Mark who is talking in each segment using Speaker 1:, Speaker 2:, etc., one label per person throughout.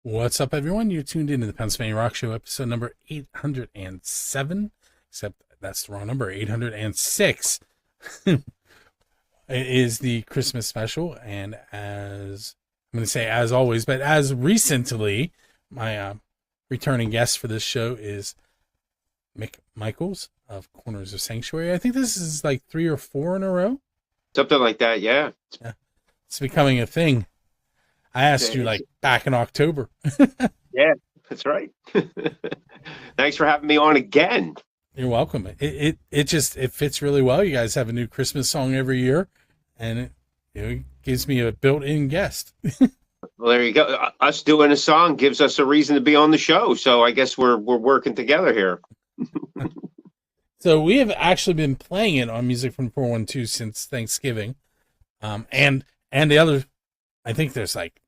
Speaker 1: What's up, everyone? You're tuned into the Pennsylvania Rock Show, episode number 807. Except that's the wrong number, 806. It is the Christmas special, and as I'm going to say, as always, but as recently, my returning guest for this show is Mick Michaels of Corners of Sanctuary. I think this is like 3 or 4 in a row.
Speaker 2: Something like that, yeah.
Speaker 1: Yeah, it's becoming a thing. I asked you
Speaker 2: It's-
Speaker 1: like back in October.
Speaker 2: yeah, that's right. Thanks for having me on again.
Speaker 1: You're welcome. It just it fits really well. You guys have a new Christmas song every year, and it gives me a built-in guest.
Speaker 2: Well, there you go. Us doing a song gives us a reason to be on the show. So I guess we're working together here.
Speaker 1: So we have actually been playing it on Music from 412 since Thanksgiving, and the other, I think there's like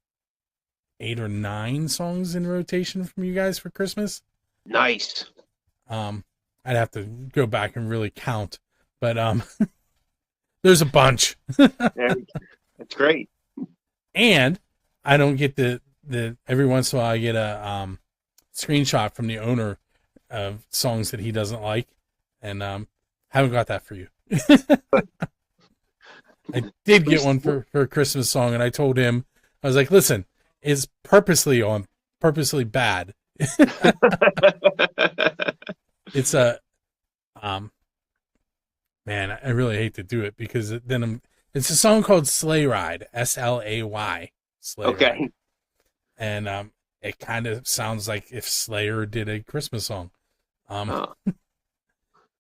Speaker 1: 8 or 9 songs in rotation from you guys for Christmas.
Speaker 2: Nice.
Speaker 1: I'd have to go back and really count, but there's a bunch.
Speaker 2: That's great.
Speaker 1: And I don't get the every once in a while I get a screenshot from the owner of songs that he doesn't like, and haven't got that for you. I did get one for a Christmas song, and I told him, I was like, listen, it's purposely bad. It's a man, I really hate to do it because then it's a song called Sleigh Ride, Slay, Sleigh
Speaker 2: Okay.
Speaker 1: Ride. And it kind of sounds like if Slayer did a Christmas song. And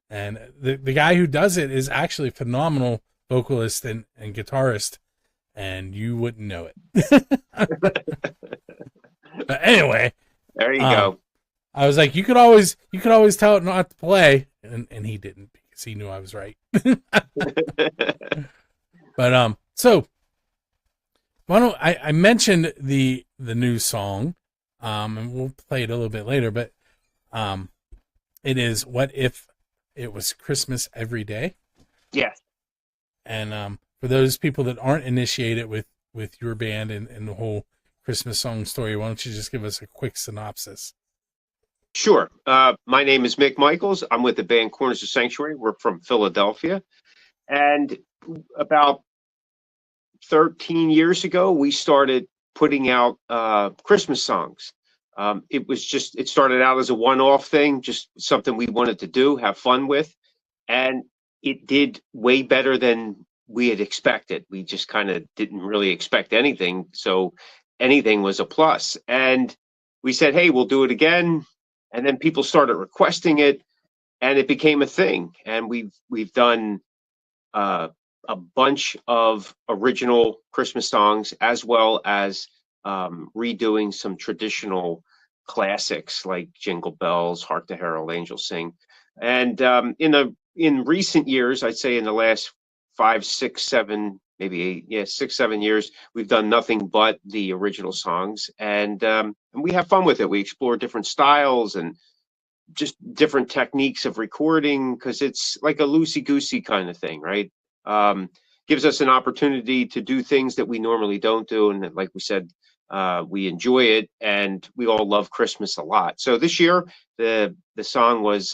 Speaker 1: the guy who does it is actually a phenomenal vocalist and guitarist, and you wouldn't know it. But anyway,
Speaker 2: There you go.
Speaker 1: I was like, you could always tell it not to play, and he didn't because he knew I was right. But so why don't I mentioned the new song, and we'll play it a little bit later, but it is What If It Was Christmas Every Day?
Speaker 2: Yes.
Speaker 1: And for those people that aren't initiated with your band and the whole Christmas song story, why don't you just give us a quick synopsis?
Speaker 2: Sure. My name is Mick Michaels. I'm with the band Corners of Sanctuary. We're from Philadelphia. And about 13 years ago, we started putting out Christmas songs. It started out as a one-off thing, just something we wanted to do, have fun with. And it did way better than we had expected. We just kind of didn't really expect anything. So anything was a plus. And we said, hey, we'll do it again. And then people started requesting it, and it became a thing. And we've done a bunch of original Christmas songs, as well as redoing some traditional classics like Jingle Bells, Hark the Herald Angels Sing. And in recent years, I'd say in the last 5, 6, 7, maybe 8, 6, 7 years, we've done nothing but the original songs, and we have fun with it. We explore different styles and just different techniques of recording, because it's like a loosey-goosey kind of thing, right? Gives us an opportunity to do things that we normally don't do, and like we said, we enjoy it, and we all love Christmas a lot. So this year, the song was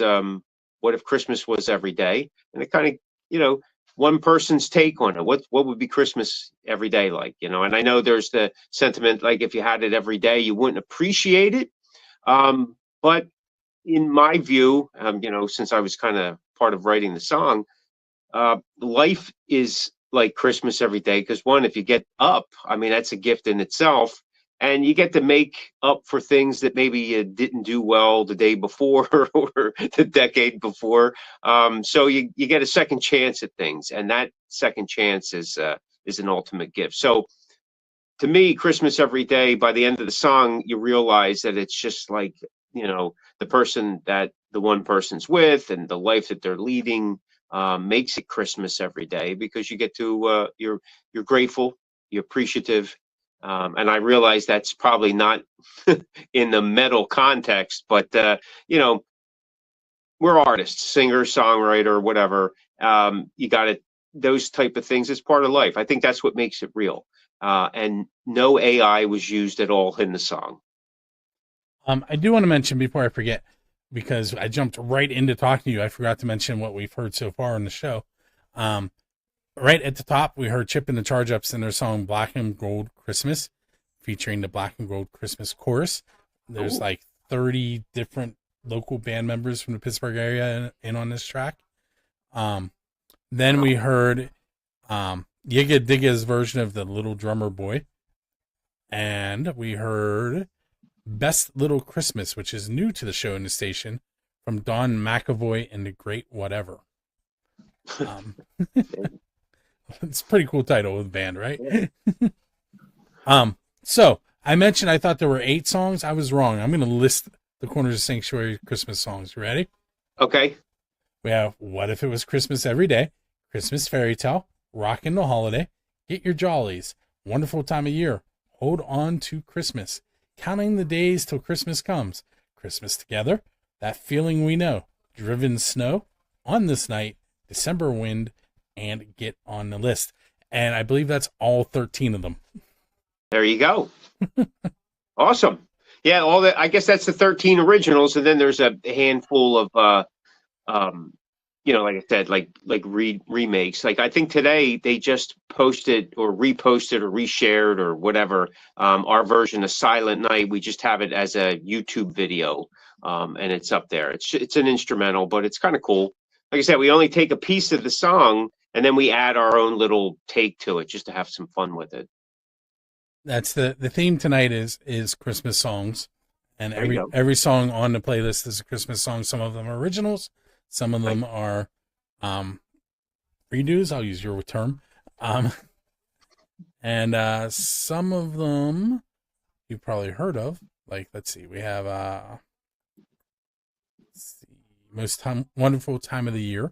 Speaker 2: "What If Christmas Was Every Day," and it kind of, one person's take on it. What would be Christmas every day like? And I know there's the sentiment like if you had it every day, you wouldn't appreciate it. But in my view, since I was kind of part of writing the song, life is like Christmas every day, because one, if you get up, I mean, that's a gift in itself, and you get to make up for things that maybe you didn't do well the day before or the decade before. So you get a second chance at things, and that second chance is an ultimate gift. So to me, Christmas every day, by the end of the song, you realize that it's just like, the person that the one person's with and the life that they're leading makes it Christmas every day, because you get to you're grateful, you're appreciative, and I realize that's probably not in the metal context, but we're artists, singer, songwriter, whatever. You got to those type of things. It's part of life. I think that's what makes it real. And no AI was used at all in the song.
Speaker 1: I do want to mention before I forget, because I jumped right into talking to you. I forgot to mention what we've heard so far on the show. Um, right at the top, we heard Chip and the Charge Ups in their song Black and Gold Christmas, featuring the Black and Gold Christmas chorus. There's
Speaker 2: Ooh.
Speaker 1: like 30 different local band members from the Pittsburgh area in on this track. Then we heard Yiga Digga's version of the Little Drummer Boy. And we heard Best Little Christmas, which is new to the show and the station, from Don McAvoy and the Great Whatever. It's a pretty cool title of the band, right? So I mentioned I thought there were 8 songs. I was wrong. I'm going to list the Corners of Sanctuary Christmas songs. You ready?
Speaker 2: Okay.
Speaker 1: We have What If It Was Christmas Every Day, Christmas Fairy Tale, Rockin' the Holiday, Get Your Jollies, Wonderful Time of Year, Hold On to Christmas, Counting the Days Till Christmas Comes, Christmas Together, That Feeling We Know, Driven Snow, On This Night, December Wind, and Get on the List. And I believe that's all 13 of them.
Speaker 2: There you go. Awesome. Yeah, all that. I guess that's the 13 originals, and then there's a handful of like I said, like remakes. Like I think today they just posted or reposted or reshared or whatever our version of Silent Night. We just have it as a YouTube video, and it's up there. It's an instrumental, but it's kind of cool. Like I said, we only take a piece of the song and then we add our own little take to it just to have some fun with it.
Speaker 1: That's the theme tonight is Christmas songs, and every song on the playlist is a Christmas song. Some of them are originals, some of them are redos. I'll use your term, and some of them you've probably heard of. Like, let's see, we have Wonderful Time of the Year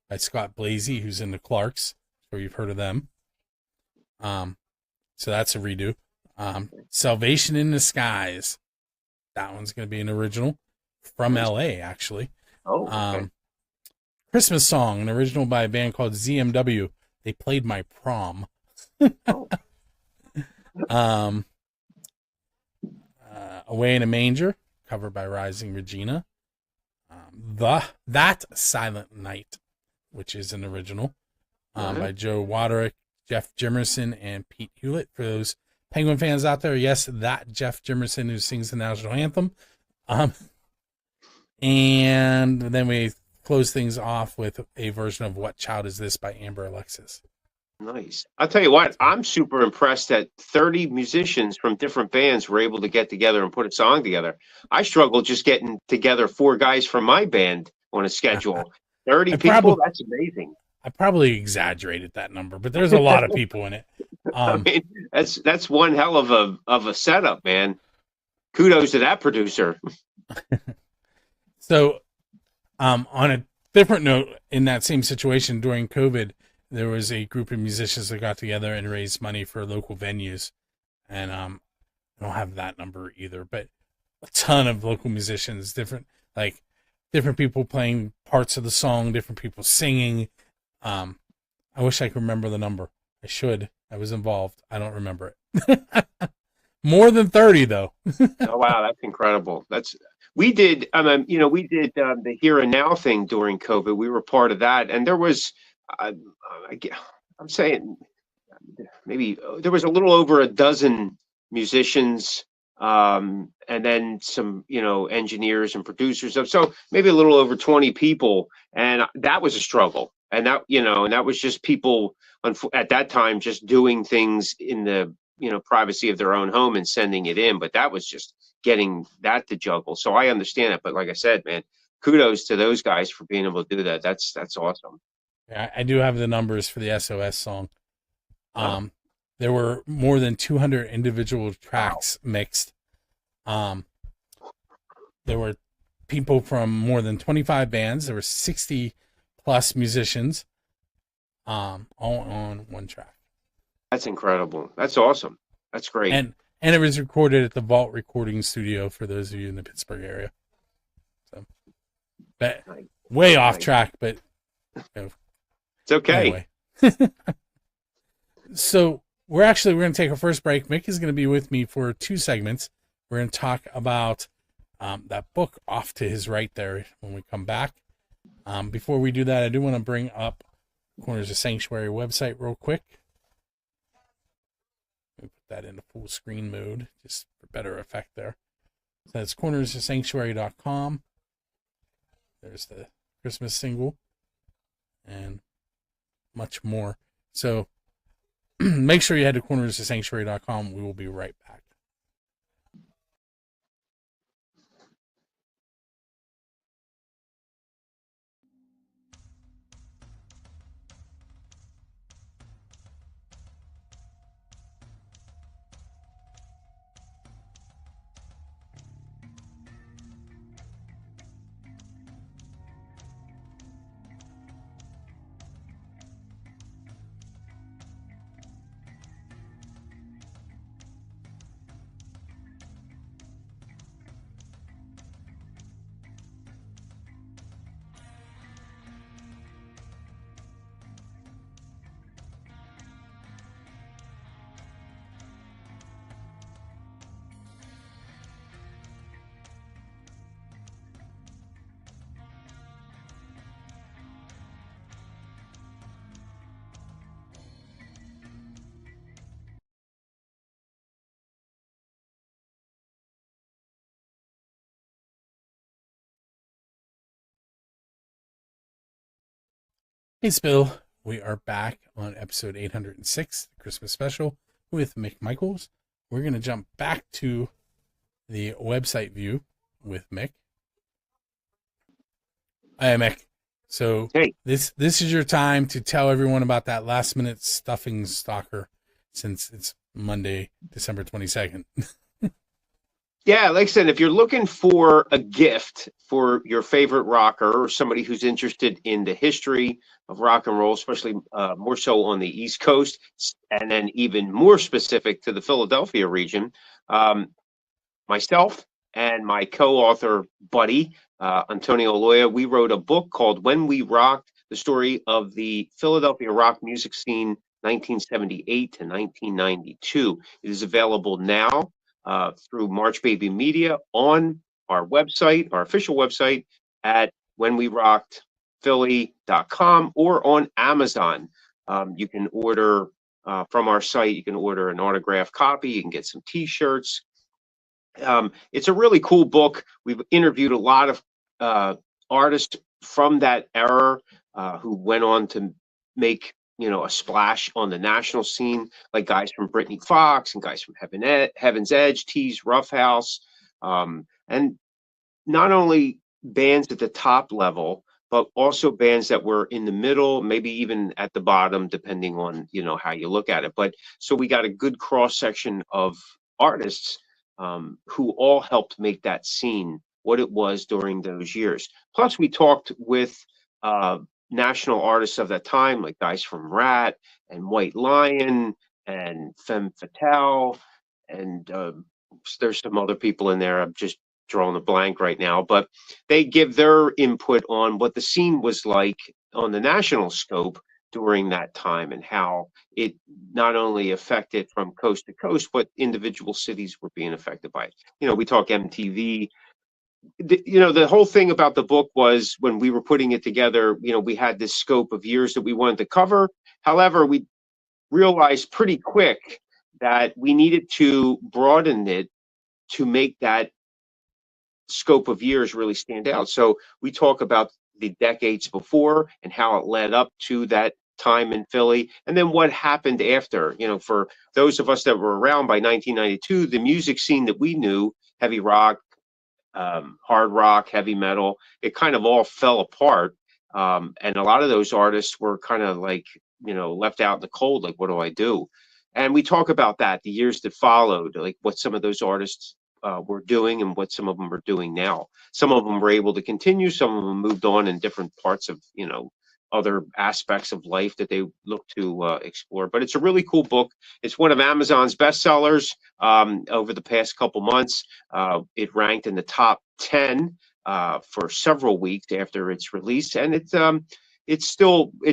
Speaker 1: by Scott Blasey, who's in the Clarks, so you've heard of them. So that's a redo. Salvation in the Skies. That one's going to be an original from LA, actually.
Speaker 2: Oh, okay.
Speaker 1: Christmas Song, an original by a band called ZMW. They Played My Prom. Away in a Manger, covered by Rising Regina. That Silent Night, which is an original by Joe Waderick, Jeff Jimerson, and Pete Hewlett. For those Penguin fans out there, yes, that Jeff Jimerson who sings the national anthem. And then we close things off with a version of What Child Is This by Amber Alexis.
Speaker 2: Nice. I'll tell you what, I'm super impressed that 30 musicians from different bands were able to get together and put a song together. I struggled just getting together 4 guys from my band on a schedule. 30 people, that's amazing.
Speaker 1: I probably exaggerated that number, but there's a lot of people in it.
Speaker 2: I mean, that's one hell of a setup, man. Kudos to that producer.
Speaker 1: So, on a different note, in that same situation during COVID, there was a group of musicians that got together and raised money for local venues, and I don't have that number either, but a ton of local musicians, different people playing parts of the song, different people singing. I wish I could remember the number. I should. I was involved. I don't remember it. More than 30 though.
Speaker 2: Oh wow, that's incredible. We did the Here and Now thing during COVID. We were part of that, and there was I'm saying maybe there was a little over a dozen musicians, and then some engineers and producers. So maybe a little over 20 people, and that was a struggle. And that was just people at that time just doing things in the privacy of their own home and sending it in. But that was just getting that to juggle. So I understand it. But like I said, man, kudos to those guys for being able to do that. That's awesome.
Speaker 1: Yeah, I do have the numbers for the SOS song. There were more than 200 individual tracks mixed. There were people from more than 25 bands. There were 60 plus musicians, all on one track.
Speaker 2: That's incredible. That's awesome. That's great.
Speaker 1: And it was recorded at the Vault Recording Studio for those of you in the Pittsburgh area. So, but way off track, but
Speaker 2: it's okay.
Speaker 1: Anyway. So we're going to take our first break. Mick is going to be with me for 2 segments. We're going to talk about that book off to his right there when we come back. Before we do that, I do want to bring up Corners of Sanctuary website real quick. Let me put that into full screen mode just for better effect there. So that's cornersofsanctuary.com. There's the Christmas single and much more. So make sure you head to cornersofsanctuary.com. We will be right back. Hey, Spill. We are back on episode 806, the Christmas special, with Mick Michaels. We're going to jump back to the website view with Mick. Hey, Mick. So
Speaker 2: Hey.
Speaker 1: this is your time to tell everyone about that last minute stuffing stalker, since it's Monday, December 22nd.
Speaker 2: Yeah, like I said, if you're looking for a gift for your favorite rocker or somebody who's interested in the history of rock and roll, especially more so on the East Coast, and then even more specific to the Philadelphia region, myself and my co-author buddy, Antonio Loya, we wrote a book called When We Rocked, the story of the Philadelphia rock music scene 1978 to 1992. It is available now through March Baby Media on our website, our official website at whenwerockedphilly.com or on Amazon. You can order from our site, you can order an autographed copy, you can get some t-shirts. It's a really cool book. We've interviewed a lot of artists from that era who went on to make a splash on the national scene, like guys from Britney Fox and guys from Heaven's Edge, Tease, Roughhouse, and not only bands at the top level, but also bands that were in the middle, maybe even at the bottom, depending on how you look at it. But so we got a good cross section of artists who all helped make that scene what it was during those years. Plus, we talked with national artists of that time, like guys from Rat and White Lion and Femme Fatale, and there's some other people in there. I'm just drawing a blank right now, but they give their input on what the scene was like on the national scope during that time and how it not only affected from coast to coast, but individual cities were being affected by it. We talk MTV. The whole thing about the book was when we were putting it together, we had this scope of years that we wanted to cover. However, we realized pretty quick that we needed to broaden it to make that scope of years really stand out. So we talk about the decades before and how it led up to that time in Philly, and then what happened after. For those of us that were around by 1992, the music scene that we knew, heavy rock, hard rock, heavy metal, it kind of all fell apart. And a lot of those artists were kind of like, left out in the cold, like, what do I do? And we talk about that, the years that followed, like what some of those artists were doing and what some of them are doing now. Some of them were able to continue, some of them moved on in different parts of, other aspects of life that they look to explore. But it's a really cool book. It's one of Amazon's bestsellers over the past couple months. It ranked in the top 10 for several weeks after its release, and it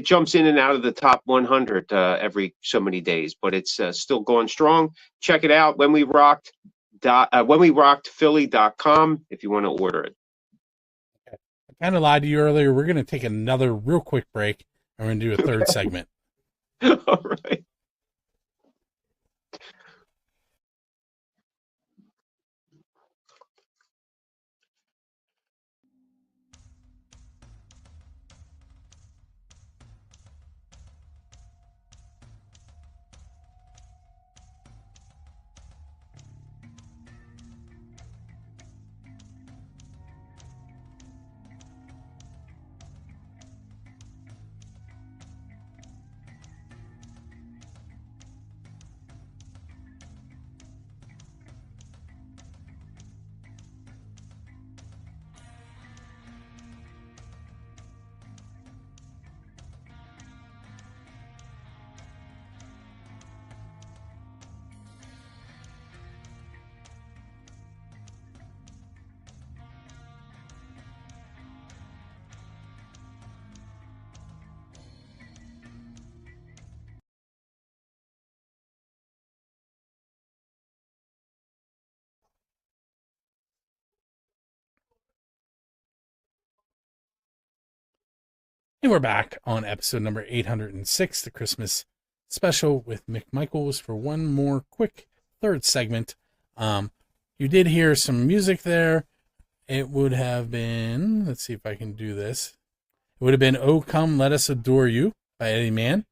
Speaker 2: jumps in and out of the top 100 every so many days, but it's still going strong. Check it out, When We Rocked whenwerockedphilly.com if you want to order it.
Speaker 1: I kind of lied to you earlier. We're going to take another real quick break, and we're going to do a third segment.
Speaker 2: All right.
Speaker 1: And we're back on episode number 806, the Christmas special with Mick Michaels, for one more quick third segment. You did hear some music there. It would have been, let's see if I can do this. It would have been "Oh Come Let Us Adore You" by Eddie Mann,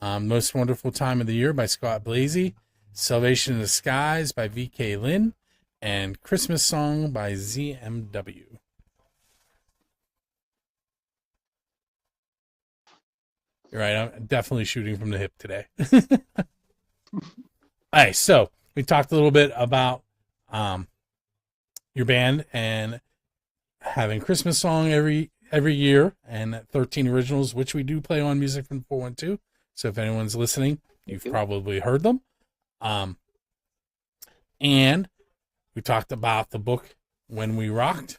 Speaker 1: "Most Wonderful Time of the Year" by Scott Blasey, "Salvation in the Skies" by V.K. Lynn, and "Christmas Song" by ZMW. You're right, I'm definitely shooting from the hip today. All right, so we talked a little bit about your band and having Christmas song every year, and 13 originals, which we do play on Music from 412. So if anyone's listening, you've probably heard them. And we talked about the book When We Rocked,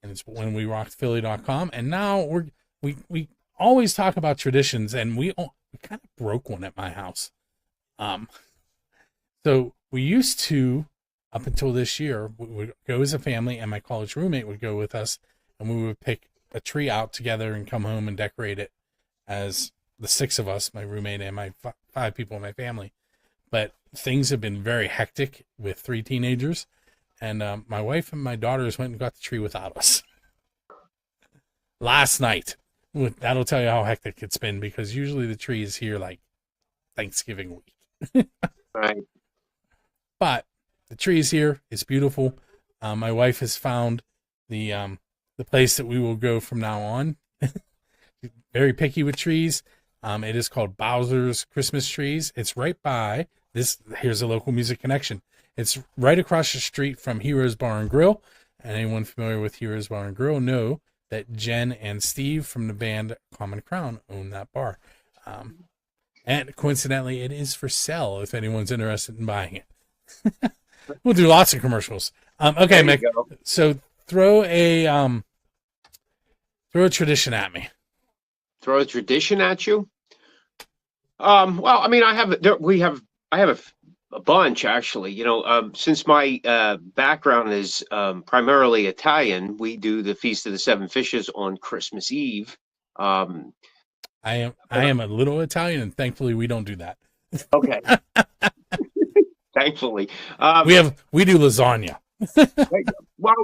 Speaker 1: and it's whenwerockedphilly.com. And now we always talk about traditions, and we kind of broke one at my house. So we used to, up until this year, we would go as a family, and my college roommate would go with us, and we would pick a tree out together and come home and decorate it as the six of us, my roommate and my five people in my family. But things have been very hectic with 3 teenagers, and my wife and my daughters went and got the tree without us last night. That'll tell you how hectic it's been, because usually the tree is here like Thanksgiving week.
Speaker 2: Right.
Speaker 1: But the tree is here. It's beautiful. My wife has found the place that we will go from now on. Very picky with trees. It is called Bowser's Christmas Trees. It's right by this. Here's a local music connection. It's right across the street from Heroes Bar and Grill. And anyone familiar with Heroes Bar and Grill know that Jen and Steve from the band Common Crown own that bar. And coincidentally, it is for sale if anyone's interested in buying it. We'll do lots of commercials. Okay, Mick. So throw a tradition at me.
Speaker 2: Throw a tradition at you? Well, I mean, I have a bunch, actually. You know, since my background is primarily Italian, we do the Feast of the Seven Fishes on Christmas Eve.
Speaker 1: I am a little Italian, and thankfully we don't do that.
Speaker 2: Okay. Thankfully,
Speaker 1: we do lasagna.
Speaker 2: Well,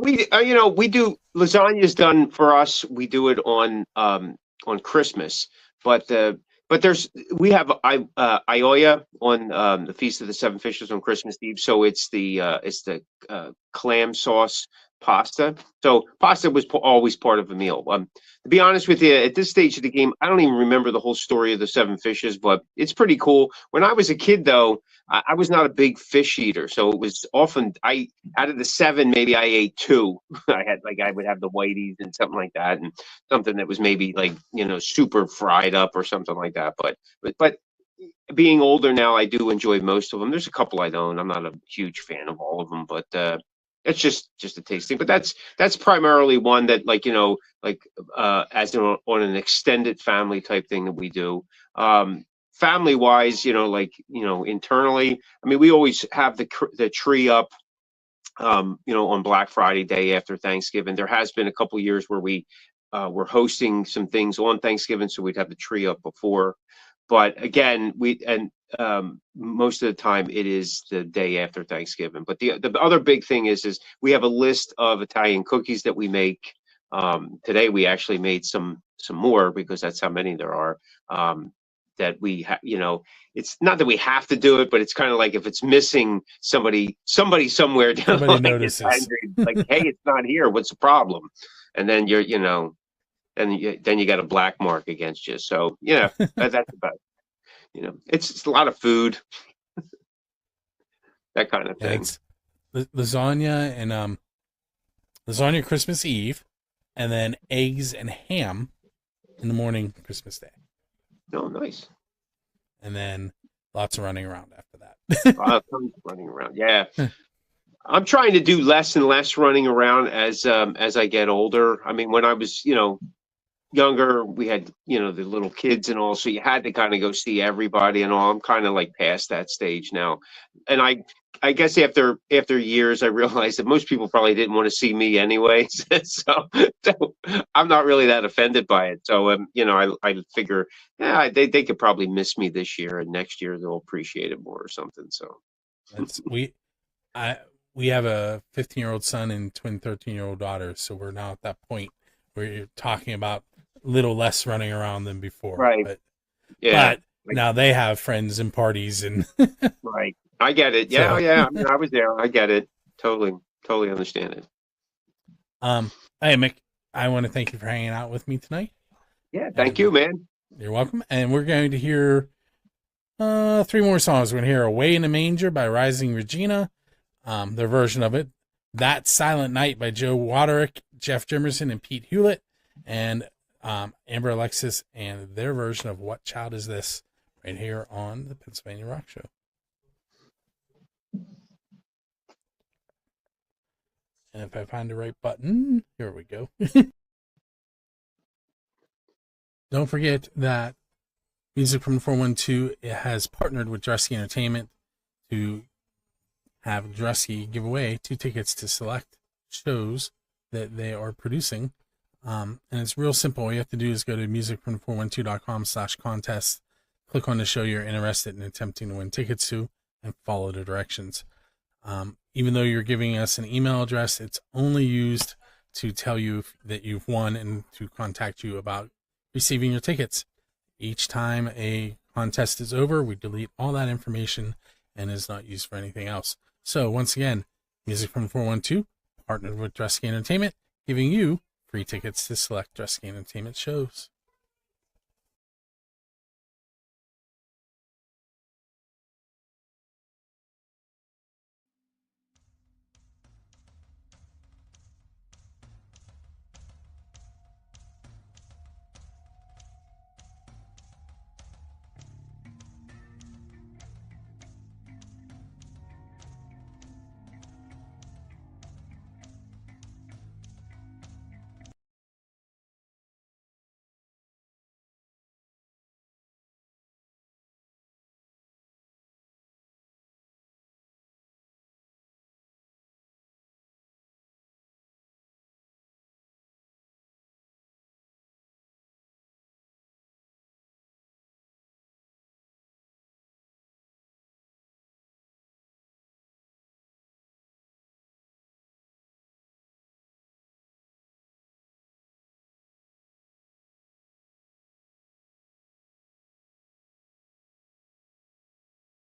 Speaker 2: we do lasagna's done for us. We do it on Christmas, but we have Ioia on the Feast of the Seven Fishes on Christmas Eve. So it's the clam sauce pasta. So pasta was always part of a meal. To be honest with you, at this stage of the game, I don't even remember the whole story of the Seven Fishes, but it's pretty cool. When I was a kid, though, I was not a big fish eater, so it was often out of the 7, maybe I ate 2. I would have the whiteys and something like that, and something that was maybe super fried up or something like that. But being older now, I do enjoy most of them. There's a couple I don't. I'm not a huge fan of all of them, but it's just a tasting. But that's primarily one that as on an extended family type thing that we do. family wise, like, internally, I mean, we always have the tree up, on Black Friday, day after Thanksgiving. There has been a couple years where we were hosting some things on Thanksgiving, so we'd have the tree up before. But again, most of the time it is the day after Thanksgiving. But the other big thing is we have a list of Italian cookies that we make. Today we actually made some more because that's how many there are. That it's not that we have to do it, but it's kind of like if it's missing, somebody somewhere down the line
Speaker 1: notices.
Speaker 2: is angry, like, hey, it's not here. What's the problem? And then then you got a black mark against you. So that's about, it's a lot of food, that kind of thing.
Speaker 1: It's lasagna and lasagna Christmas Eve, and then eggs and ham in the morning Christmas Day.
Speaker 2: Oh, nice.
Speaker 1: And then lots of running around after that.
Speaker 2: Running around, yeah. I'm trying to do less and less running around as I get older. I mean, when I was, younger, we had, the little kids and all, so you had to kind of go see everybody and all. I'm kind of like past that stage now. And I guess after years, I realized that most people probably didn't want to see me anyway. So I'm not really that offended by it. So, I figure, yeah, they could probably miss me this year, and next year they'll appreciate it more or something. So
Speaker 1: we have a 15-year-old son and twin 13-year-old daughters. So we're now at that point where you're talking about a little less running around than before.
Speaker 2: Right.
Speaker 1: But
Speaker 2: yeah.
Speaker 1: But now they have friends and parties and
Speaker 2: right. I get it. Yeah, yeah. I mean, I was there. I get it. Totally understand it.
Speaker 1: Hey, Mick, I want to thank you for hanging out with me tonight.
Speaker 2: Yeah, thank you, man.
Speaker 1: You're welcome. And we're going to hear 3 more songs. We're going to hear Away in a Manger by Rising Regina, their version of it. That Silent Night by Joe Waderick, Jeff Jimerson, and Pete Hewlett, and Amber Alexis and their version of What Child Is This, right here on the Pennsylvania Rock Show. And if I find the right button, here we go. Don't forget that Music from the 412 has partnered with Dresky Entertainment to have Dresky give away 2 tickets to select shows that they are producing. And it's real simple. All you have to do is go to musicfrom412.com/contest, click on the show you're interested in attempting to win tickets to, and follow the directions. Even though you're giving us an email address, it's only used to tell you that you've won and to contact you about receiving your tickets. Each time a contest is over, we delete all that information and is not used for anything else. So once again, Music from 412, partnered with Dresky Entertainment, giving you free tickets to select Dresky Entertainment shows.